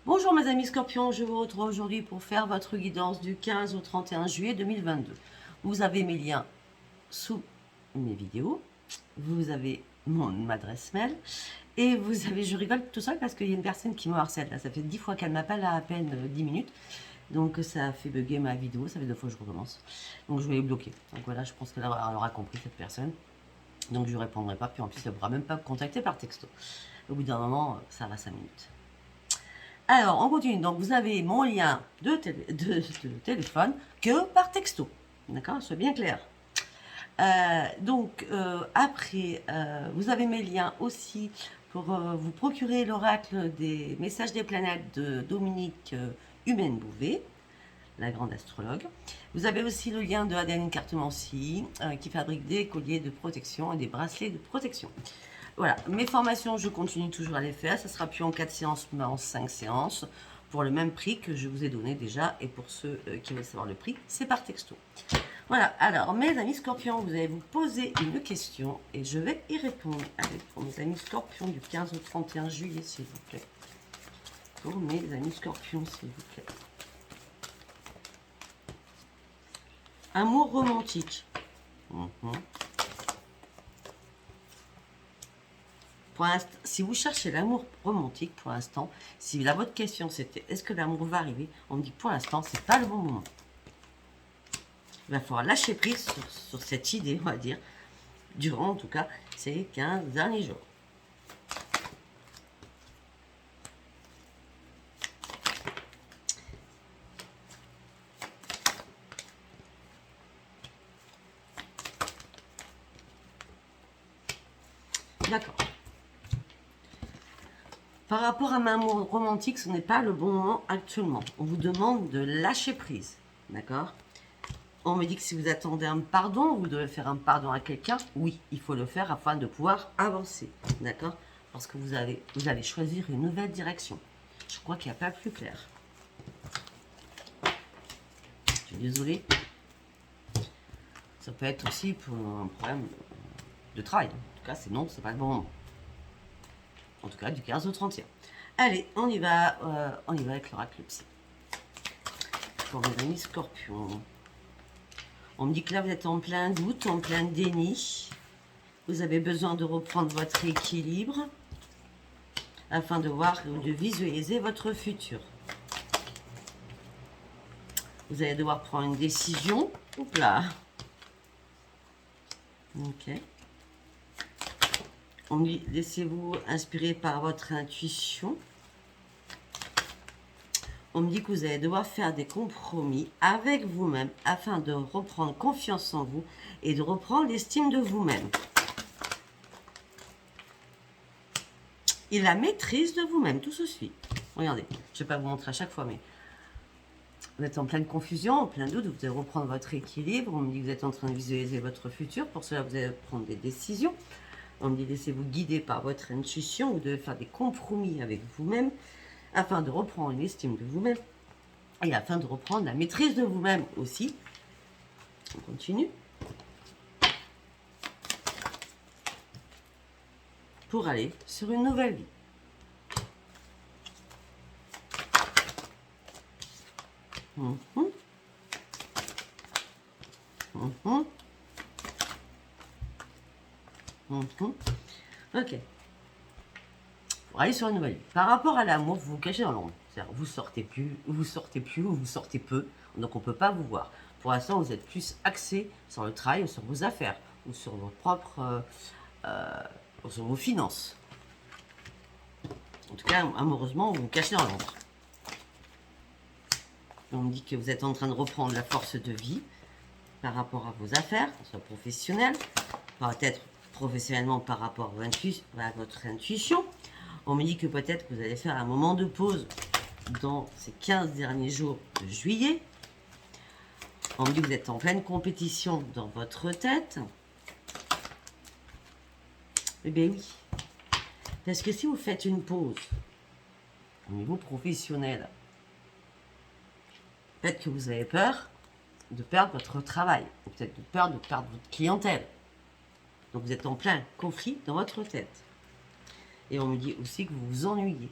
Bonjour mes amis scorpions, je vous retrouve aujourd'hui pour faire votre guidance du 15 au 31 juillet 2022. Vous avez mes liens sous mes vidéos, vous avez mon adresse mail et vous avez, je rigole tout seul parce qu'il y a une personne qui me harcèle là, ça fait 10 fois qu'elle m'appelle à peine 10 minutes. Donc ça a fait bugger ma vidéo, ça fait 2 fois que je recommence. Donc je vais les bloquer. Donc voilà, je pense qu'elle aura compris cette personne. Donc je ne répondrai pas, puis en plus elle ne pourra même pas me contacter par texto. Au bout d'un moment, ça va 5 minutes. Alors, on continue. Donc, vous avez mon lien de téléphone que par texto. D'accord? Soit bien clair. Après, vous avez mes liens aussi pour vous procurer l'oracle des messages des planètes de Dominique Humaine Bouvet, la grande astrologue. Vous avez aussi le lien de Adeline Cartomancy qui fabrique des colliers de protection et des bracelets de protection. Voilà, mes formations, je continue toujours à les faire. Ça sera plus en 4 séances, mais en 5 séances, pour le même prix que je vous ai donné déjà. Et pour ceux qui veulent savoir le prix, c'est par texto. Voilà, alors mes amis scorpions, vous allez vous poser une question et je vais y répondre. Allez, pour mes amis scorpions du 15 au 31 juillet, s'il vous plaît. Pour mes amis scorpions, s'il vous plaît. Amour romantique. Pour l'instant, si vous cherchez l'amour romantique, pour l'instant, si la votre question c'était est-ce que l'amour va arriver, on me dit que pour l'instant, c'est pas le bon moment. Il va falloir lâcher prise sur cette idée, on va dire, durant en tout cas ces 15 derniers jours. D'accord. Par rapport à ma amour romantique, ce n'est pas le bon moment actuellement. On vous demande de lâcher prise. D'accord? On me dit que si vous attendez un pardon, vous devez faire un pardon à quelqu'un. Oui, il faut le faire afin de pouvoir avancer. D'accord? Parce que vous allez choisir une nouvelle direction. Je crois qu'il n'y a pas plus clair. Je suis désolée. Ça peut être aussi pour un problème de travail. En tout cas, c'est non, c'est pas le bon moment. En tout cas, du 15 au 31. Allez, on y va avec l'oracle psy. Pour mes amis scorpions. On me dit que là, vous êtes en plein doute, en plein déni. Vous avez besoin de reprendre votre équilibre afin de voir, de visualiser votre futur. Vous allez devoir prendre une décision. Oups là. Ok. On me dit, laissez-vous inspirer par votre intuition. On me dit que vous allez devoir faire des compromis avec vous-même afin de reprendre confiance en vous et de reprendre l'estime de vous-même. Et la maîtrise de vous-même, tout se suit. Regardez, je ne vais pas vous montrer à chaque fois, mais vous êtes en pleine confusion, en plein doute, vous allez reprendre votre équilibre. On me dit que vous êtes en train de visualiser votre futur. Pour cela, vous allez prendre des décisions. On me dit laissez-vous guider par votre intuition. Vous devez faire des compromis avec vous-même afin de reprendre l'estime de vous-même et afin de reprendre la maîtrise de vous-même aussi. On continue. Pour aller sur une nouvelle vie. Ok. Pour aller sur une nouvelle vie. Par rapport à l'amour, vous vous cachez dans l'ombre. C'est-à-dire vous sortez plus, ou vous sortez peu. Donc on ne peut pas vous voir. Pour l'instant, vous êtes plus axé sur le travail ou sur vos affaires ou sur vos propres, sur vos finances. En tout cas, amoureusement, vous vous cachez dans l'ombre. On me dit que vous êtes en train de reprendre la force de vie par rapport à vos affaires, soit professionnelles, peut-être professionnellement par rapport à votre intuition. On me dit que peut-être que vous allez faire un moment de pause dans ces 15 derniers jours de juillet. On me dit que vous êtes en pleine compétition dans votre tête. Eh bien oui. Parce que si vous faites une pause au niveau professionnel, peut-être que vous avez peur de perdre votre travail, ou peut-être de peur de perdre votre clientèle. Donc vous êtes en plein conflit dans votre tête. Et on me dit aussi que vous vous ennuyez.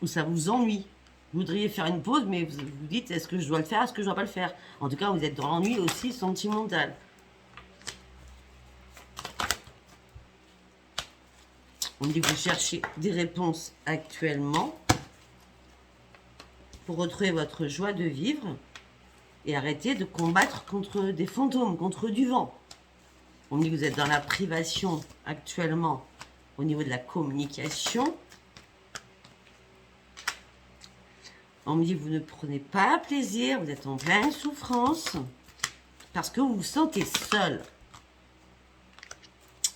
ou ça vous ennuie. Vous voudriez faire une pause, mais vous vous dites, est-ce que je dois le faire, est-ce que je dois pas le faire? En tout cas, vous êtes dans l'ennui aussi sentimental. On dit que vous cherchez des réponses actuellement pour retrouver votre joie de vivre et arrêter de combattre contre des fantômes, contre du vent. On dit que vous êtes dans la privation actuellement au niveau de la communication. On me dit que vous ne prenez pas plaisir, vous êtes en pleine souffrance parce que vous vous sentez seul.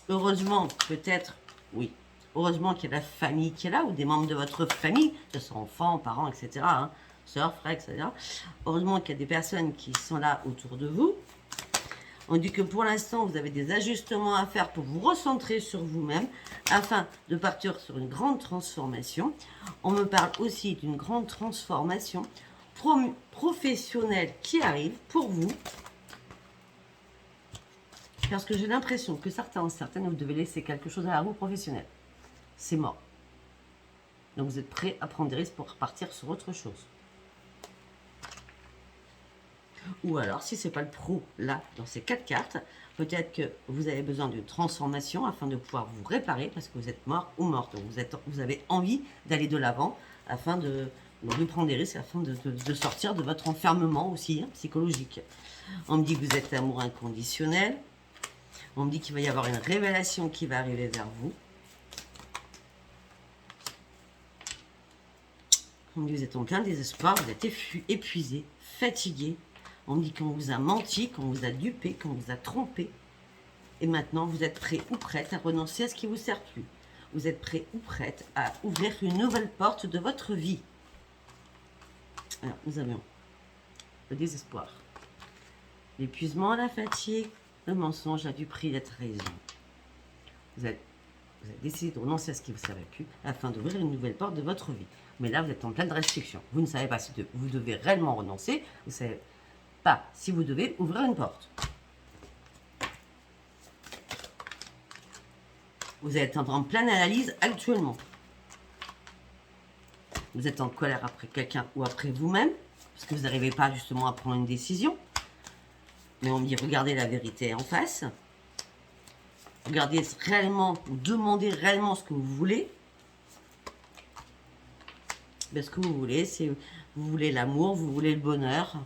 Heureusement, peut-être, oui, heureusement qu'il y a la famille qui est là ou des membres de votre famille, que ce soit enfants, parents, etc., hein, sœurs, frères, etc. Heureusement qu'il y a des personnes qui sont là autour de vous. On dit que pour l'instant, vous avez des ajustements à faire pour vous recentrer sur vous-même afin de partir sur une grande transformation. On me parle aussi d'une grande transformation professionnelle qui arrive pour vous. Parce que j'ai l'impression que certaines, vous devez laisser quelque chose à la roue professionnelle. C'est mort. Donc vous êtes prêts à prendre des risques pour repartir sur autre chose. Ou alors, si ce n'est pas le pro, là, dans ces 4 cartes, peut-être que vous avez besoin d'une transformation afin de pouvoir vous réparer parce que vous êtes mort ou morte. Donc vous avez envie d'aller de l'avant afin de prendre des risques, afin de sortir de votre enfermement aussi, hein, psychologique. On me dit que vous êtes amour inconditionnel. On me dit qu'il va y avoir une révélation qui va arriver vers vous. On me dit que vous êtes en plein désespoir, vous êtes épuisé, fatigué. On me dit qu'on vous a menti, qu'on vous a dupé, qu'on vous a trompé. Et maintenant, vous êtes prêt ou prête à renoncer à ce qui ne vous sert plus. Vous êtes prêt ou prête à ouvrir une nouvelle porte de votre vie. Alors, nous avions le désespoir, l'épuisement, la fatigue, le mensonge, la duperie, la trahison. Vous avez décidé de renoncer à ce qui ne vous servait plus afin d'ouvrir une nouvelle porte de votre vie. Mais là, vous êtes en pleine restriction. Vous ne savez pas si vous devez réellement renoncer. Vous ne savez pas si vous devez ouvrir une porte. Vous êtes en pleine analyse actuellement. Vous êtes en colère après quelqu'un ou après vous-même, parce que vous n'arrivez pas justement à prendre une décision. Mais on me dit, regardez la vérité en face. Regardez réellement, demandez réellement ce que vous voulez. Ben, ce que vous voulez, c'est vous voulez l'amour, vous voulez le bonheur.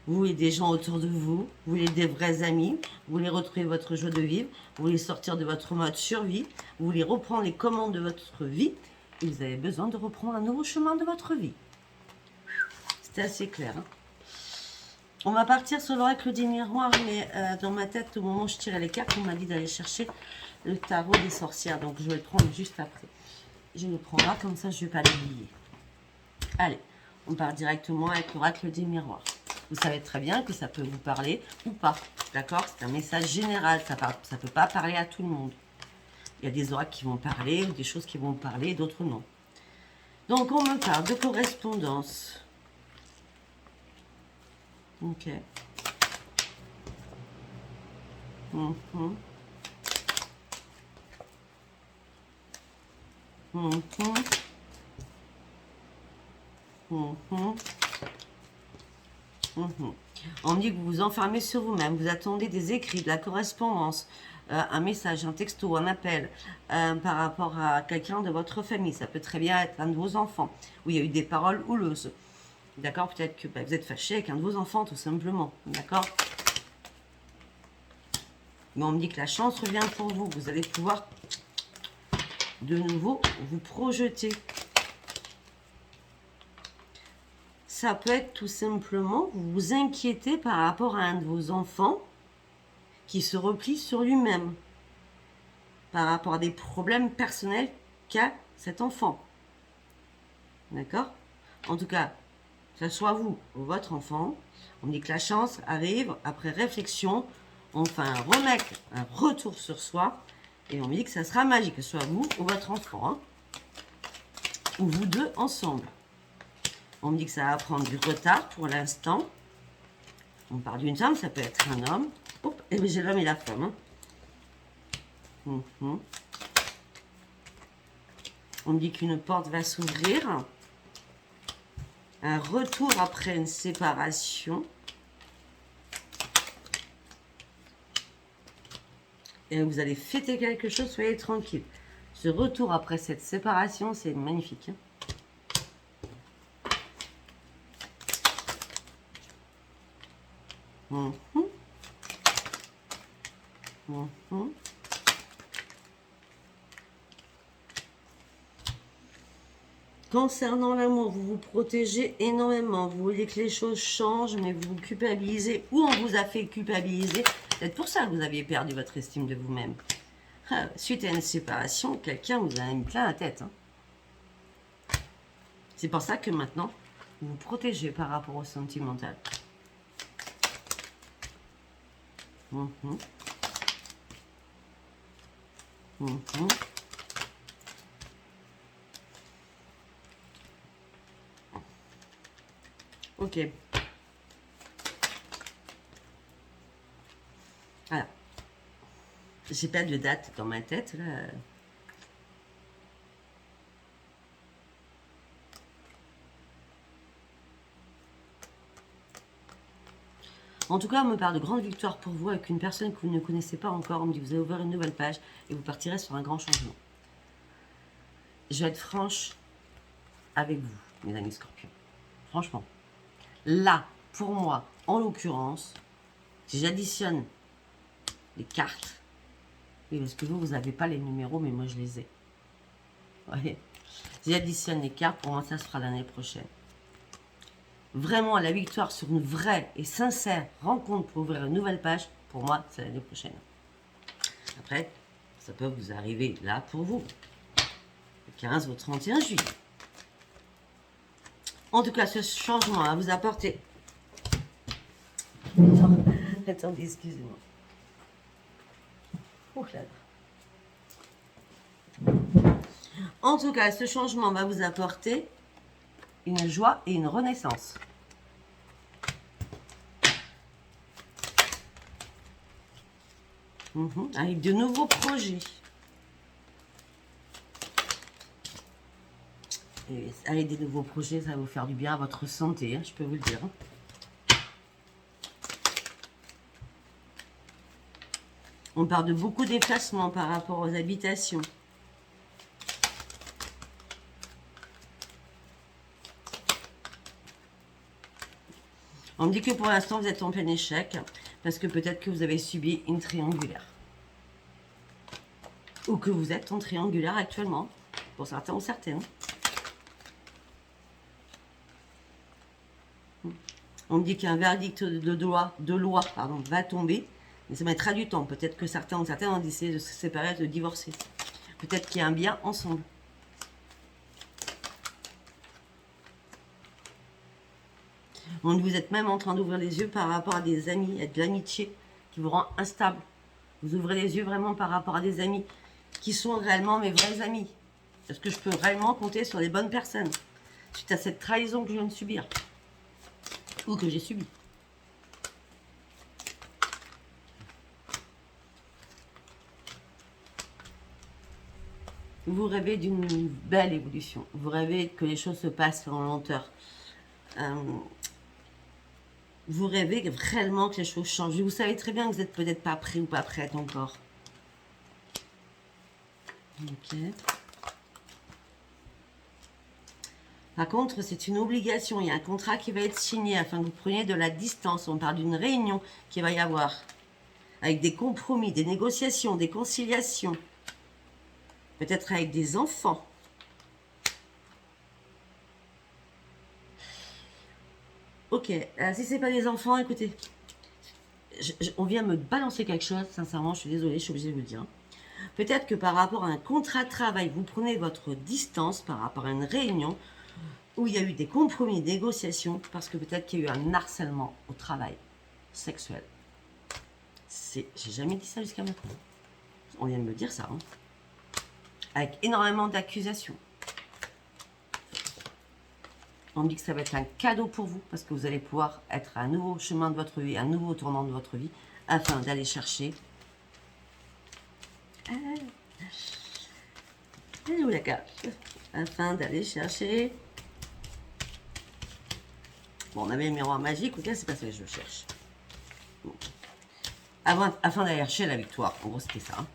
Vous voulez des gens autour de vous, vous voulez des vrais amis, vous voulez retrouver votre joie de vivre, vous voulez sortir de votre mode survie, vous voulez reprendre les commandes de votre vie et vous avez besoin de reprendre un nouveau chemin de votre vie. C'était assez clair. Hein. On va partir sur l'oracle des miroirs, mais dans ma tête, au moment où je tirais les cartes, on m'a dit d'aller chercher le tarot des sorcières. Donc je vais le prendre juste après. Je le prends là, comme ça je ne vais pas l'oublier. Allez, on part directement avec l'oracle des miroirs. Vous savez très bien que ça peut vous parler ou pas, d'accord? C'est un message général, ça ne peut pas parler à tout le monde. Il y a des oracles qui vont parler, ou des choses qui vont parler, d'autres non. Donc, on me parle de correspondance. Ok. Mhm. Mhm. Mhm. Mhm. On me dit que vous vous enfermez sur vous-même, vous attendez des écrits, de la correspondance, un message, un texto, un appel par rapport à quelqu'un de votre famille. Ça peut très bien être un de vos enfants, où il y a eu des paroles houleuses. D'accord? Peut-être que vous êtes fâché avec un de vos enfants, tout simplement. D'accord? Mais on me dit que la chance revient pour vous. Vous allez pouvoir de nouveau vous projeter. Ça peut être tout simplement, vous vous inquiétez par rapport à un de vos enfants qui se replie sur lui-même, par rapport à des problèmes personnels qu'a cet enfant. D'accord? En tout cas, que ce soit vous ou votre enfant, on dit que la chance arrive après réflexion, on fait un retour sur soi, et on me dit que ça sera magique, que ce soit vous ou votre enfant, hein, ou vous deux ensemble. On me dit que ça va prendre du retard pour l'instant. On parle d'une femme, ça peut être un homme. Hop, et bien j'ai l'homme et la femme. Hein. On me dit qu'une porte va s'ouvrir. Un retour après une séparation. Et vous allez fêter quelque chose, soyez tranquille. Ce retour après cette séparation, c'est magnifique. Hein. Concernant l'amour, vous vous protégez énormément. Vous voulez que les choses changent, mais vous vous culpabilisez. Ou on vous a fait culpabiliser. C'est pour ça que vous aviez perdu votre estime de vous-même. Suite à une séparation, quelqu'un vous a mis plein la tête. Hein. C'est pour ça que maintenant, vous vous protégez par rapport au sentimental. Ok. Voilà. J'ai pas de date dans ma tête, là. En tout cas, on me parle de grande victoire pour vous avec une personne que vous ne connaissez pas encore. On me dit que vous allez ouvrir une nouvelle page et vous partirez sur un grand changement. Je vais être franche avec vous, mes amis Scorpions. Franchement. Là, pour moi, en l'occurrence, si j'additionne les cartes, oui, parce que vous n'avez pas les numéros, mais moi je les ai. Ouais. Si j'additionne les cartes, pour moi ça se fera l'année prochaine. Vraiment, la victoire sur une vraie et sincère rencontre pour ouvrir une nouvelle page, pour moi, c'est l'année prochaine. Après, ça peut vous arriver là pour vous, le 15 au 31 juillet. En tout cas, ce changement va vous apporter... Attendez, excusez-moi. Oh là là. En tout cas, ce changement va vous apporter une joie et une renaissance. Avec de nouveaux projets. Et avec des nouveaux projets, ça va vous faire du bien à votre santé, hein, je peux vous le dire. On parle de beaucoup d'effacements par rapport aux habitations. On me dit que pour l'instant, vous êtes en plein échec, parce que peut-être que vous avez subi une triangulaire. Ou que vous êtes en triangulaire actuellement, pour certains ou certaines. On me dit qu'un verdict de loi va tomber, mais ça mettra du temps. Peut-être que certains ou certaines ont décidé de se séparer, de divorcer. Peut-être qu'il y a un bien ensemble. Vous êtes même en train d'ouvrir les yeux par rapport à des amis, à de l'amitié qui vous rend instable. Vous ouvrez les yeux vraiment par rapport à des amis qui sont réellement mes vrais amis. Est-ce que je peux réellement compter sur les bonnes personnes suite à cette trahison que je viens de subir ou que j'ai subie? Vous rêvez d'une belle évolution. Vous rêvez que les choses se passent en lenteur. Vous rêvez réellement que les choses changent. Vous savez très bien que vous n'êtes peut-être pas prêt ou pas prête encore. Ok. Par contre, c'est une obligation. Il y a un contrat qui va être signé afin que vous preniez de la distance. On parle d'une réunion qui va y avoir. Avec des compromis, des négociations, des conciliations. Peut-être avec des enfants. Ok, si c'est pas des enfants, écoutez, on vient me balancer quelque chose, sincèrement, je suis désolée, je suis obligée de vous le dire. Peut-être que par rapport à un contrat de travail, vous prenez votre distance par rapport à une réunion où il y a eu des compromis, des négociations, parce que peut-être qu'il y a eu un harcèlement au travail sexuel. J'ai jamais dit ça jusqu'à maintenant. On vient de me dire ça, hein. Avec énormément d'accusations. On me dit que ça va être un cadeau pour vous, parce que vous allez pouvoir être à un nouveau chemin de votre vie, un nouveau tournant de votre vie, afin d'aller chercher... Elle est où la carte? afin d'aller chercher... Bon, on avait le miroir magique, ok, c'est pas ça que je cherche. Bon. Afin d'aller chercher la victoire, en gros c'était ça. Hein.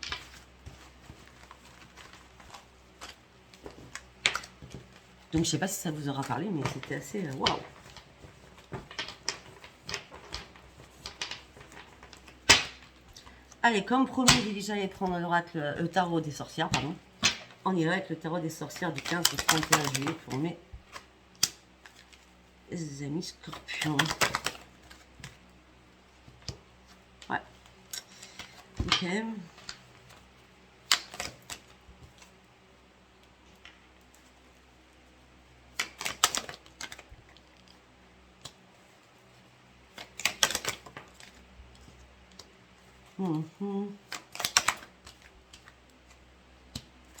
Donc je sais pas si ça vous aura parlé, mais c'était assez... Waouh. Allez, comme promis, j'ai déjà allé prendre l'oracle, le tarot des sorcières, pardon. On y va avec le tarot des sorcières du 15 au 31 juillet pour mes amis scorpions. Ouais. Ok.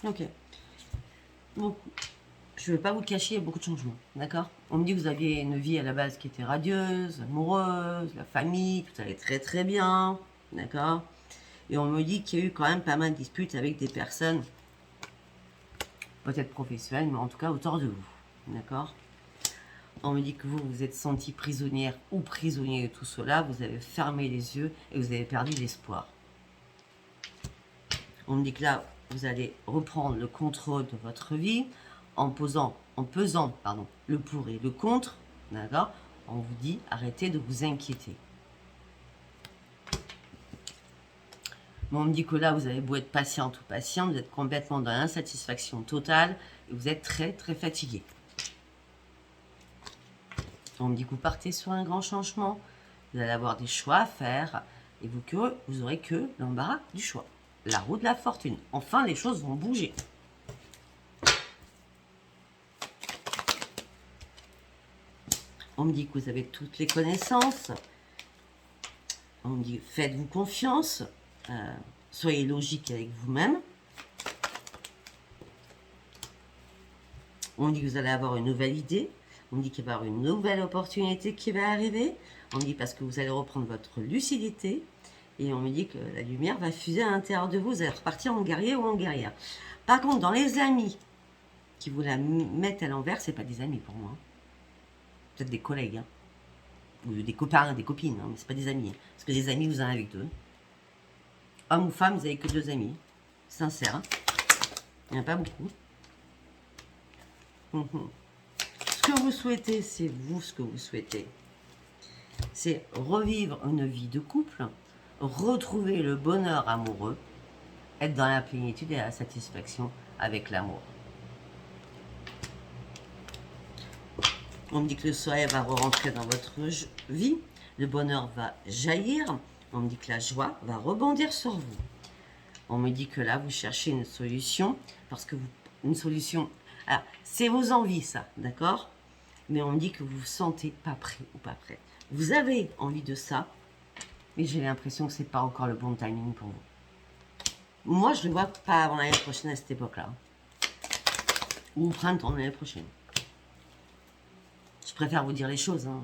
Ok. Donc, je ne vais pas vous le cacher, il y a beaucoup de changements, d'accord? On me dit que vous aviez une vie à la base qui était radieuse, amoureuse, la famille, tout allait très très bien, d'accord? Et on me dit qu'il y a eu quand même pas mal de disputes avec des personnes, peut-être professionnelles, mais en tout cas autour de vous, d'accord? On me dit que vous vous êtes senti prisonnière ou prisonnier de tout cela, vous avez fermé les yeux et vous avez perdu l'espoir. On me dit que là, vous allez reprendre le contrôle de votre vie en pesant le pour et le contre, d'accord? On vous dit, arrêtez de vous inquiéter. Mais on me dit que là, vous avez beau être patiente ou patient, vous êtes complètement dans l'insatisfaction totale et vous êtes très très fatigué. On me dit que vous partez sur un grand changement, vous allez avoir des choix à faire et vous aurez que l'embarras du choix. La roue de la fortune. Enfin, les choses vont bouger. On me dit que vous avez toutes les connaissances. On me dit, faites-vous confiance. Soyez logique avec vous-même. On me dit que vous allez avoir une nouvelle idée. On me dit qu'il va y avoir une nouvelle opportunité qui va arriver. On me dit parce que vous allez reprendre votre lucidité. Et on me dit que la lumière va fuser à l'intérieur de vous. Vous allez repartir en guerrier ou en guerrière. Par contre, dans les amis qui vous la mettent à l'envers, c'est pas des amis pour moi. Peut-être des collègues. Hein. Ou des copains, des copines. Hein, mais c'est pas des amis. Parce que des amis, vous en avez que 2. Homme ou femme, vous n'avez que 2 amis. Sincère. Hein. Il n'y en a pas beaucoup. Ce que vous souhaitez, c'est vous ce que vous souhaitez. C'est revivre une vie de couple, retrouver le bonheur amoureux, être dans la plénitude et la satisfaction avec l'amour. On me dit que le soleil va rentrer dans votre vie, le bonheur va jaillir, on me dit que la joie va rebondir sur vous. On me dit que là, vous cherchez une solution, parce que une solution... Alors, c'est vos envies, ça, d'accord? Mais on me dit que vous vous sentez pas prêt ou pas prêt. Vous avez envie de ça, mais j'ai l'impression que c'est pas encore le bon timing pour vous. Moi, je ne le vois pas avant l'année prochaine à cette époque-là. Ou au printemps de l'année prochaine. Je préfère vous dire les choses. Hein.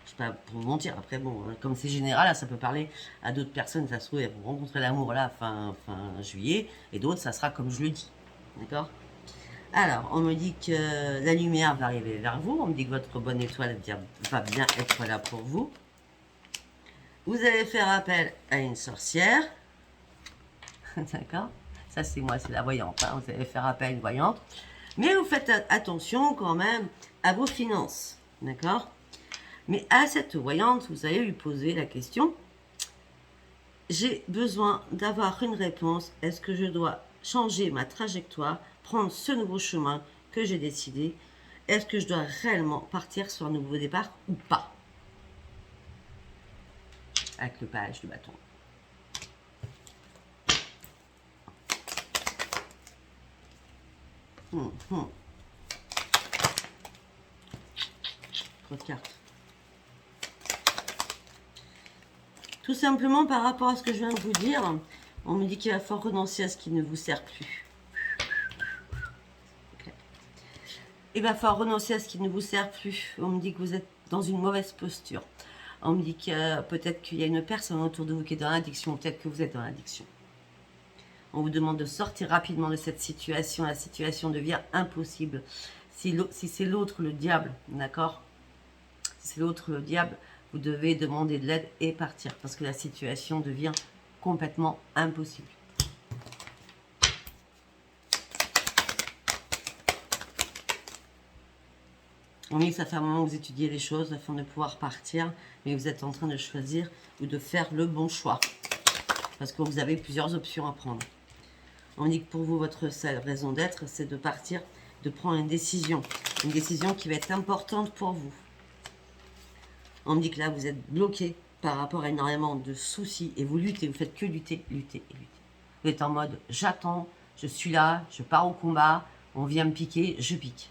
Je sais pas pour vous mentir. Après, bon, comme c'est général, là, ça peut parler à d'autres personnes. Ça se trouve, elles vont rencontrer l'amour là, fin juillet. Et d'autres, ça sera comme je le dis. D'accord? Alors, on me dit que la lumière va arriver vers vous. On me dit que votre bonne étoile va bien être là pour vous. Vous allez faire appel à une sorcière. D'accord? Ça, c'est moi, c'est la voyante. Hein. Vous allez faire appel à une voyante. Mais vous faites attention quand même à vos finances. D'accord? Mais à cette voyante, vous allez lui poser la question. J'ai besoin d'avoir une réponse. Est-ce que je dois changer ma trajectoire, prendre ce nouveau chemin que j'ai décidé? Est-ce que je dois réellement partir sur un nouveau départ ou pas? Avec le page de bâton. Trop de cartes. Tout simplement par rapport à ce que je viens de vous dire, on me dit qu'il va falloir renoncer à ce qui ne vous sert plus. Okay. Il va falloir renoncer à ce qui ne vous sert plus. On me dit que vous êtes dans une mauvaise posture. On me dit que peut-être qu'il y a une personne autour de vous qui est dans l'addiction, peut-être que vous êtes dans l'addiction. On vous demande de sortir rapidement de cette situation. La situation devient impossible. Si c'est l'autre, le diable, d'accord? Si c'est l'autre, le diable, vous devez demander de l'aide et partir. Parce que la situation devient complètement impossible. On dit que ça fait un moment que vous étudiez les choses afin de pouvoir partir. Mais vous êtes en train de choisir ou de faire le bon choix. Parce que vous avez plusieurs options à prendre. On dit que pour vous, votre seule raison d'être, c'est de partir, de prendre une décision. Une décision qui va être importante pour vous. On me dit que là, vous êtes bloqué par rapport à énormément de soucis. Et vous luttez, vous faites que lutter, lutter et lutter. Vous êtes en mode, j'attends, je suis là, je pars au combat, on vient me piquer, je pique.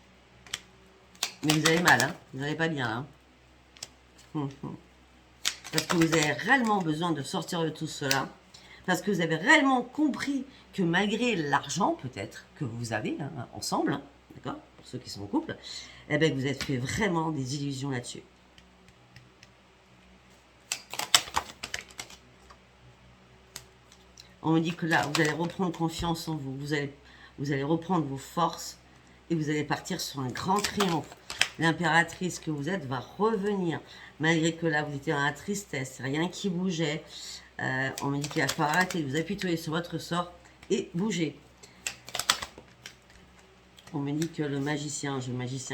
Mais vous avez mal, hein, vous n'allez pas bien. Hein. Parce que vous avez réellement besoin de sortir de tout cela. Parce que vous avez réellement compris que malgré l'argent, peut-être, que vous avez hein, ensemble, hein, d'accord, pour ceux qui sont en couple, eh bien, vous êtes fait vraiment des illusions là-dessus. On me dit que là, vous allez reprendre confiance en vous. Vous allez reprendre vos forces et vous allez partir sur un grand triomphe. L'impératrice que vous êtes va revenir. Malgré que là, vous étiez dans la tristesse, rien qui bougeait. On me dit qu'il va falloir arrêter de vous apitoyer sur votre sort et bouger. On me dit que le magicien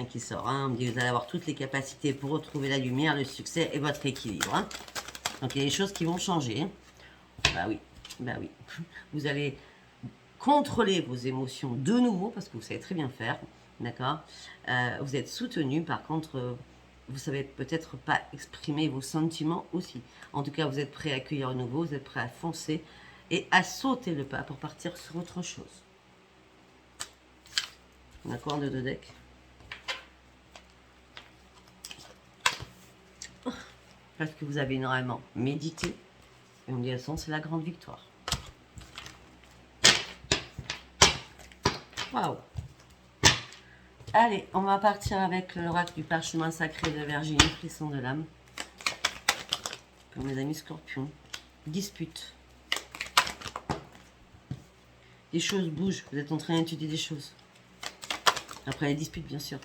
qui sort, hein, on me dit que vous allez avoir toutes les capacités pour retrouver la lumière, le succès et votre équilibre. Hein. Donc il y a des choses qui vont changer. Hein. Bah oui. Vous allez contrôler vos émotions de nouveau, parce que vous savez très bien faire, d'accord. Vous êtes soutenu, par contre, vous savez peut-être pas exprimer vos sentiments aussi. En tout cas, vous êtes prêt à accueillir le nouveau, vous êtes prêt à foncer et à sauter le pas pour partir sur autre chose. D'accord, de deux decks. Parce que vous avez énormément médité. Et on dit à son, c'est la grande victoire. Waouh! Allez, on va partir avec l'oracle du parchemin sacré de Virginie, frisson de l'âme. Pour mes amis scorpions. Dispute. Des choses bougent. Vous êtes en train d'étudier des choses. Après les disputes, bien sûr.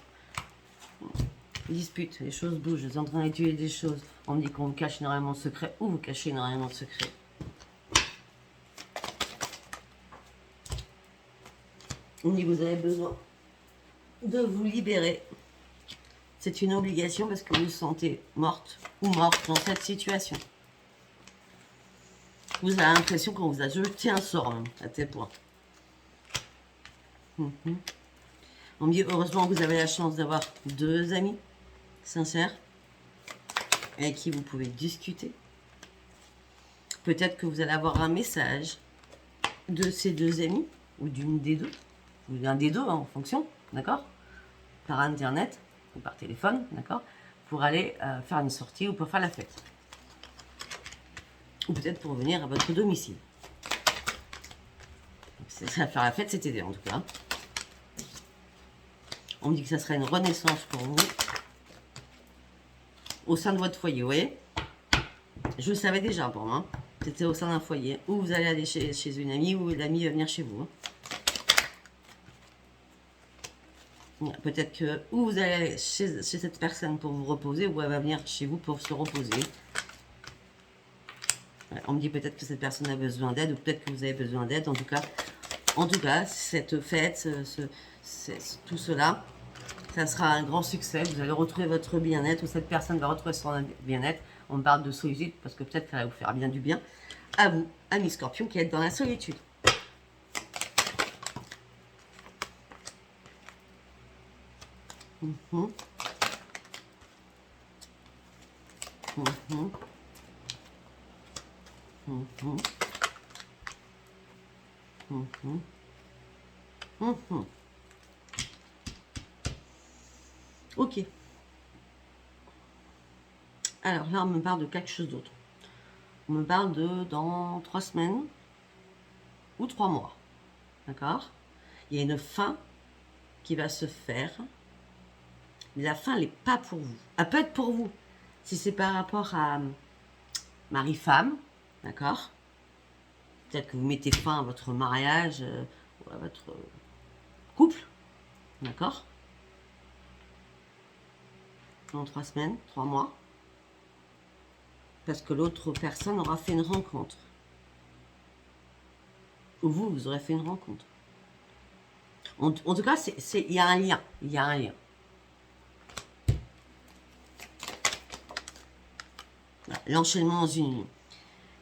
Dispute, les choses bougent. Vous êtes en train d'étudier des choses. On me dit qu'on vous cache énormément de secrets ou vous cachez énormément de secrets. On dit que vous avez besoin de vous libérer. C'est une obligation parce que vous vous sentez morte ou morte dans cette situation. Vous avez l'impression qu'on vous a jeté un sort, même, à tel point. On me dit heureusement que vous avez la chance d'avoir deux amis sincères avec qui vous pouvez discuter. Peut-être que vous allez avoir un message de ces deux amis ou d'une des deux, ou d'un des deux hein, en fonction, d'accord, par internet ou par téléphone, d'accord, pour aller faire une sortie ou pour faire la fête. Ou peut-être pour revenir à votre domicile. Ça va faire la fête cet été en tout cas. On me dit que ça serait une renaissance pour vous au sein de votre foyer, vous voyez. Je le savais déjà pour moi. C'était au sein d'un foyer où vous allez aller chez une amie ou l'amie va venir chez vous. Peut-être que ou vous allez aller chez cette personne pour vous reposer ou elle va venir chez vous pour se reposer. On me dit peut-être que cette personne a besoin d'aide ou peut-être que vous avez besoin d'aide. En tout cas, cette fête, tout cela, ça sera un grand succès. Vous allez retrouver votre bien-être ou cette personne va retrouver son bien-être. On me parle de solitude parce que peut-être qu'elle va vous faire bien du bien. À vous, amis scorpions, qui êtes dans la solitude. Ok. Alors là, on me parle de quelque chose d'autre. On me parle de dans 3 semaines ou 3 mois. D'accord? Il y a une fin qui va se faire. Mais la fin, elle n'est pas pour vous. Elle peut être pour vous. Si c'est par rapport à mari-femme, d'accord? Peut-être que vous mettez fin à votre mariage, ou à votre couple. D'accord? Dans 3 semaines, 3 mois. Parce que l'autre personne aura fait une rencontre. Ou vous, vous aurez fait une rencontre. En tout cas, il y a un lien. Il y a un lien. L'enchaînement dans une union.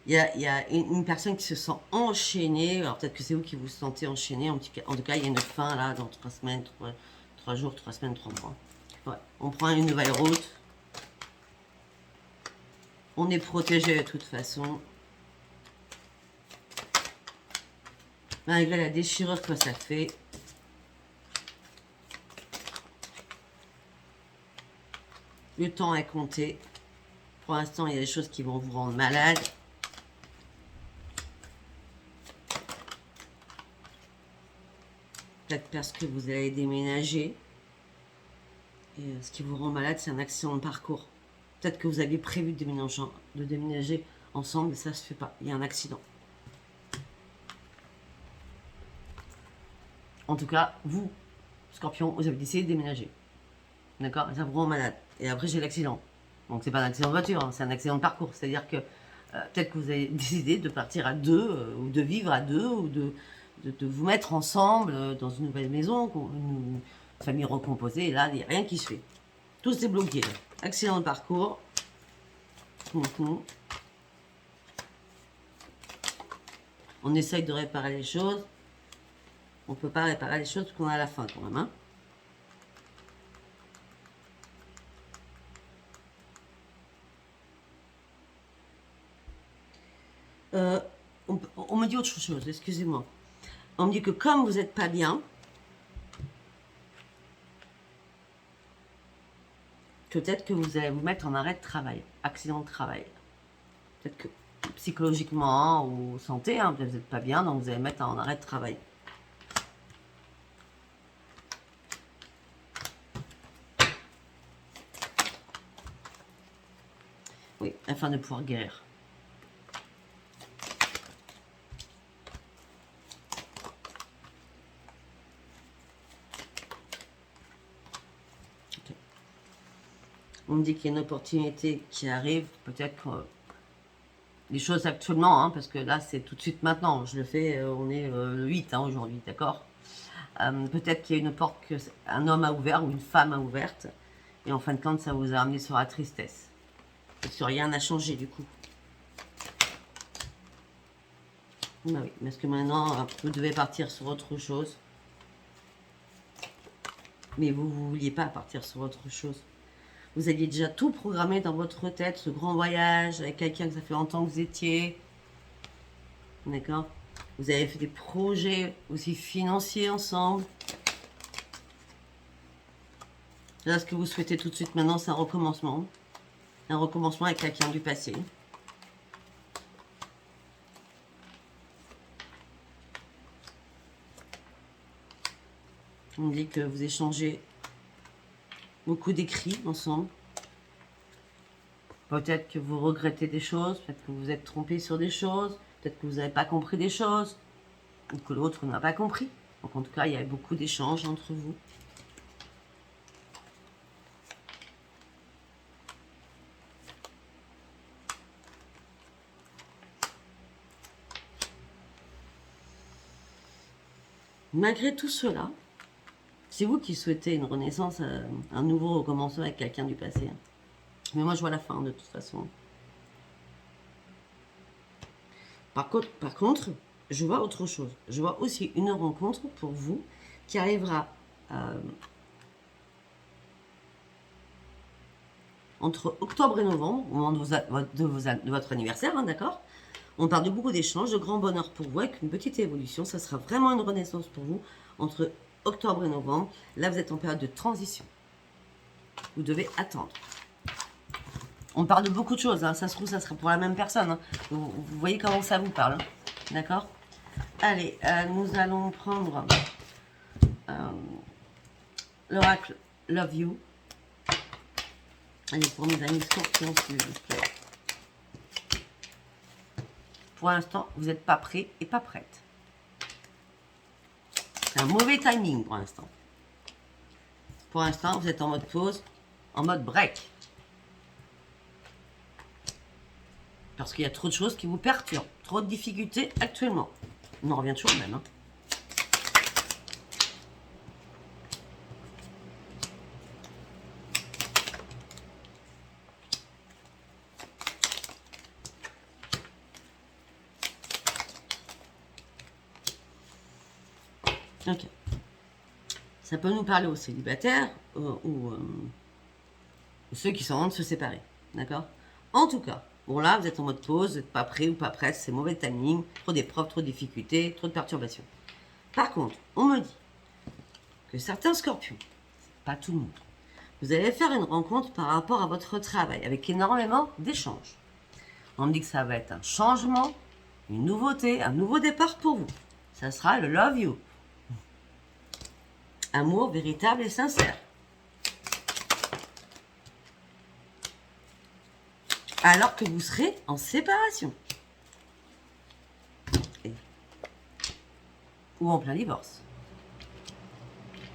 Il y a une personne qui se sent enchaînée. Alors peut-être que c'est vous qui vous sentez enchaîné. En tout cas, il y a une fin là dans 3 semaines, 3 jours, 3 semaines, 3 mois. Ouais. On prend une nouvelle route. On est protégé de toute façon. Malgré la déchirure que ça fait. Le temps est compté. Pour l'instant, il y a des choses qui vont vous rendre malade. Peut-être parce que vous allez déménager. Et ce qui vous rend malade, c'est un accident de parcours. Peut-être que vous aviez prévu de déménager ensemble, mais ça ne se fait pas. Il y a un accident. En tout cas, vous, Scorpion, vous avez décidé de déménager. D'accord? Ça vous rend malade. Et après, j'ai l'accident. Donc, c'est pas un accident de voiture, hein, c'est un accident de parcours. C'est-à-dire que peut-être que vous avez décidé de partir à deux, ou de vivre à deux, ou de vous mettre ensemble dans une nouvelle maison, une famille recomposée. Et là, il n'y a rien qui se fait. Tout s'est bloqué. Accident de parcours. On essaye de réparer les choses. On ne peut pas réparer les choses parce qu'on est à la fin quand même. Hein. On me dit autre chose, excusez-moi. On me dit que comme vous n'êtes pas bien, peut-être que vous allez vous mettre en arrêt de travail, accident de travail. Peut-être que psychologiquement ou santé, hein, peut-être que vous n'êtes pas bien, donc vous allez mettre en arrêt de travail. Oui, afin de pouvoir guérir. On me dit qu'il y a une opportunité qui arrive, peut-être que les choses actuellement, hein, parce que là c'est tout de suite maintenant, je le fais, on est le 8 hein, aujourd'hui, d'accord. Peut-être qu'il y a une porte qu'un homme a ouverte ou une femme a ouverte, et en fin de compte ça vous a amené sur la tristesse. Parce que rien n'a changé du coup. Bah oui, parce que maintenant vous devez partir sur autre chose. Mais vous ne vouliez pas partir sur autre chose. Vous aviez déjà tout programmé dans votre tête, ce grand voyage avec quelqu'un que ça fait longtemps que vous étiez. D'accord? Vous avez fait des projets aussi financiers ensemble. Là, ce que vous souhaitez tout de suite maintenant, c'est un recommencement. Un recommencement avec quelqu'un du passé. On me dit que vous échangez beaucoup d'écrits ensemble. Peut-être que vous regrettez des choses, peut-être que vous vous êtes trompé sur des choses, peut-être que vous n'avez pas compris des choses, ou que l'autre n'a pas compris. Donc en tout cas, il y a beaucoup d'échanges entre vous. Malgré tout cela, c'est vous qui souhaitez une renaissance, un nouveau recommencement avec quelqu'un du passé. Mais moi, je vois la fin de toute façon. Par contre, je vois autre chose. Je vois aussi une rencontre pour vous qui arrivera entre octobre et novembre, au moment de votre anniversaire, hein, d'accord? On parle de beaucoup d'échanges, de grand bonheur pour vous, avec une petite évolution. Ça sera vraiment une renaissance pour vous entre octobre et novembre. Là, vous êtes en période de transition. Vous devez attendre. On parle de beaucoup de choses. Hein. Ça se trouve, ça sera pour la même personne. Hein. Vous voyez comment ça vous parle. Hein. D'accord? Allez, nous allons prendre l'oracle Love You. Allez, pour mes amis scorpions, s'il vous plaît. pour l'instant, vous n'êtes pas prêt et pas prête. C'est un mauvais timing pour l'instant. Pour l'instant, vous êtes en mode pause, en mode break. Parce qu'il y a trop de choses qui vous perturbent, trop de difficultés actuellement. On en revient toujours au même. Hein. Ok. Ça peut nous parler aux célibataires ou ceux qui sont en train de se séparer. D'accord? En tout cas, bon là, vous êtes en mode pause, vous n'êtes pas prêt ou pas prête, c'est mauvais timing, trop d'épreuves, trop de difficultés, trop de perturbations. Par contre, on me dit que certains scorpions, pas tout le monde, vous allez faire une rencontre par rapport à votre travail avec énormément d'échanges. On me dit que ça va être un changement, une nouveauté, un nouveau départ pour vous. Ça sera le love you. Amour véritable et sincère. Alors que vous serez en séparation. Ou en plein divorce.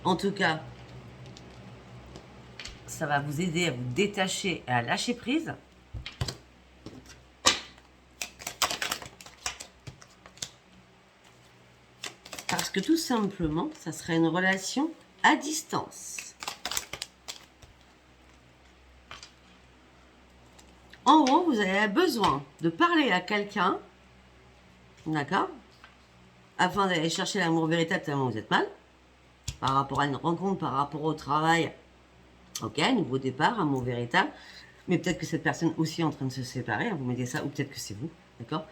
En tout cas, ça va vous aider à vous détacher et à lâcher prise. Parce que tout simplement, ça sera une relation à distance. En gros, vous avez besoin de parler à quelqu'un, d'accord, afin d'aller chercher l'amour véritable tellement vous êtes mal, par rapport à une rencontre, par rapport au travail. Ok, nouveau départ, amour véritable. Mais peut-être que cette personne aussi est en train de se séparer, hein, vous mettez ça, ou peut-être que c'est vous, d'accord.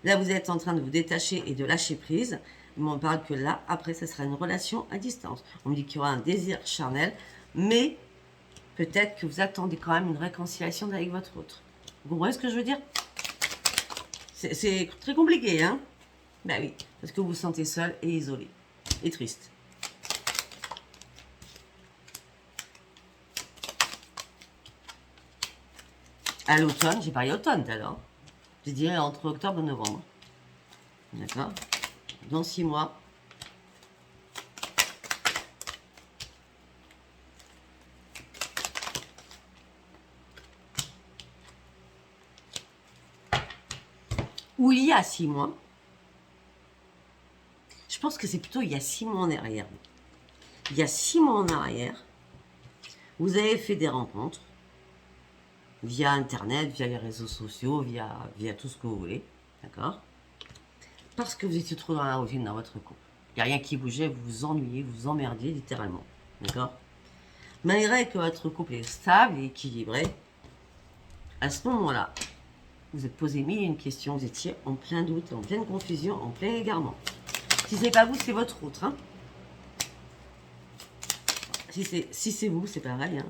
Là, vous êtes en train de vous détacher et de lâcher prise. Mais on parle que là, après, ça sera une relation à distance. On me dit qu'il y aura un désir charnel, mais peut-être que vous attendez quand même une réconciliation avec votre autre. Vous comprenez ce que je veux dire? C'est très compliqué, hein? Ben oui, parce que vous vous sentez seul et isolé, et triste. À l'automne, j'ai parlé automne tout à l'heure. Je dirais entre octobre et novembre. D'accord? Dans 6 mois. Ou il y a 6 mois. Je pense que c'est plutôt il y a 6 mois en arrière. Il y a 6 mois en arrière, vous avez fait des rencontres via Internet, via les réseaux sociaux, via tout ce que vous voulez. D'accord? Parce que vous étiez trop dans la routine dans votre couple. Il n'y a rien qui bougeait, vous vous ennuyez, vous vous emmerdiez littéralement. D'accord? Malgré que votre couple est stable et équilibré, à ce moment-là, vous êtes posé mille et une questions, vous étiez en plein doute, en pleine confusion, en plein égarement. Si c'est pas vous, c'est votre autre. Hein. Si c'est vous, c'est pareil. Hein.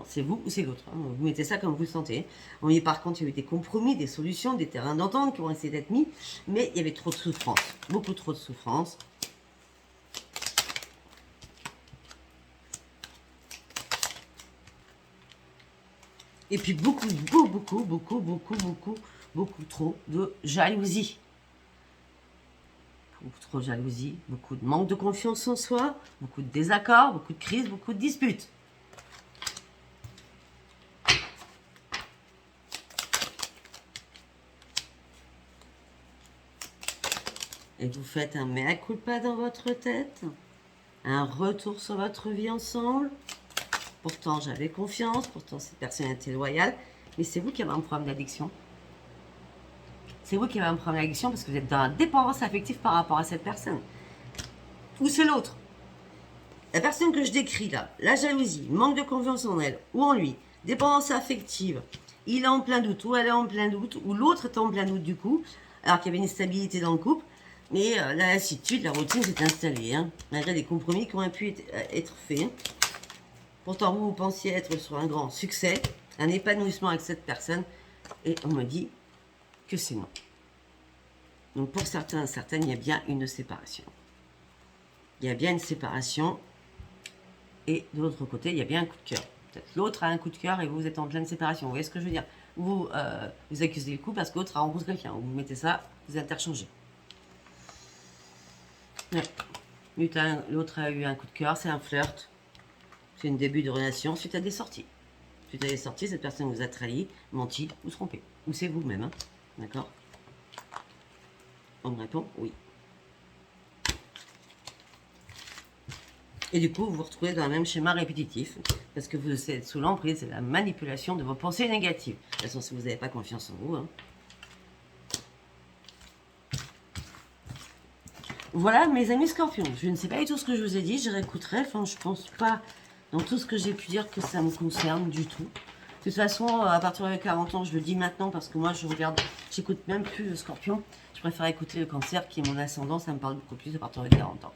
C'est vous ou c'est l'autre. Hein. Vous mettez ça comme vous le sentez. On y par contre, il y a eu des compromis, des solutions, des terrains d'entente qui ont essayé d'être mis, mais il y avait trop de souffrance, beaucoup trop de souffrance. Et puis beaucoup trop de jalousie. Beaucoup trop de jalousie, beaucoup de manque de confiance en soi, beaucoup de désaccords, beaucoup de crises, beaucoup de disputes. Et vous faites un mea culpa dans votre tête, un retour sur votre vie ensemble. Pourtant, j'avais confiance, pourtant cette personne était loyale, mais c'est vous qui avez un problème d'addiction. C'est vous qui avez un problème d'addiction parce que vous êtes dans la dépendance affective par rapport à cette personne. Ou c'est l'autre. La personne que je décris là, la jalousie, manque de confiance en elle ou en lui, dépendance affective, il est en plein doute ou elle est en plein doute ou l'autre est en plein doute du coup, alors qu'il y avait une stabilité dans le couple, mais la lassitude, la routine s'est installée, hein, malgré des compromis qui auraient pu être faits. Hein. Pourtant, vous pensiez être sur un grand succès, un épanouissement avec cette personne, et on me dit que c'est non. Donc pour certains et certaines, il y a bien une séparation. Il y a bien une séparation, et de l'autre côté, il y a bien un coup de cœur. peut-être l'autre a un coup de cœur et vous êtes en pleine séparation. Vous voyez ce que je veux dire? Vous vous accusez le coup parce que l'autre a rencontré quelqu'un. Vous mettez ça, vous interchangez. Ouais. L'autre a eu un coup de cœur, c'est un flirt. C'est un début de relation suite à des sorties. Suite à des sorties, cette personne vous a trahi, menti ou trompé. Ou c'est vous-même, hein. D'accord? On me répond oui. Et du coup, vous vous retrouvez dans le même schéma répétitif, parce que vous êtes sous l'emprise de la manipulation de vos pensées négatives. De toute façon, si vous n'avez pas confiance en vous. Hein. Voilà, mes amis scorpions. Je ne sais pas du tout ce que je vous ai dit, je réécouterai. Enfin, je pense pas, dans tout ce que j'ai pu dire, que ça me concerne du tout. De toute façon, à partir de 40 ans, je le dis maintenant, parce que moi, j'écoute même plus le scorpion. Je préfère écouter le cancer, qui est mon ascendant, ça me parle beaucoup plus à partir de 40 ans.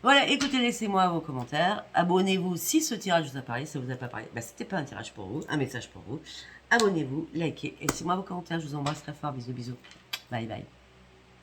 Voilà, écoutez, laissez-moi vos commentaires. Abonnez-vous si ce tirage vous a parlé. Si ça vous a pas parlé, bah, c'était pas un tirage pour vous, un message pour vous. Abonnez-vous, likez, et laissez-moi vos commentaires. Je vous embrasse très fort. Bisous, bisous. Bye, bye.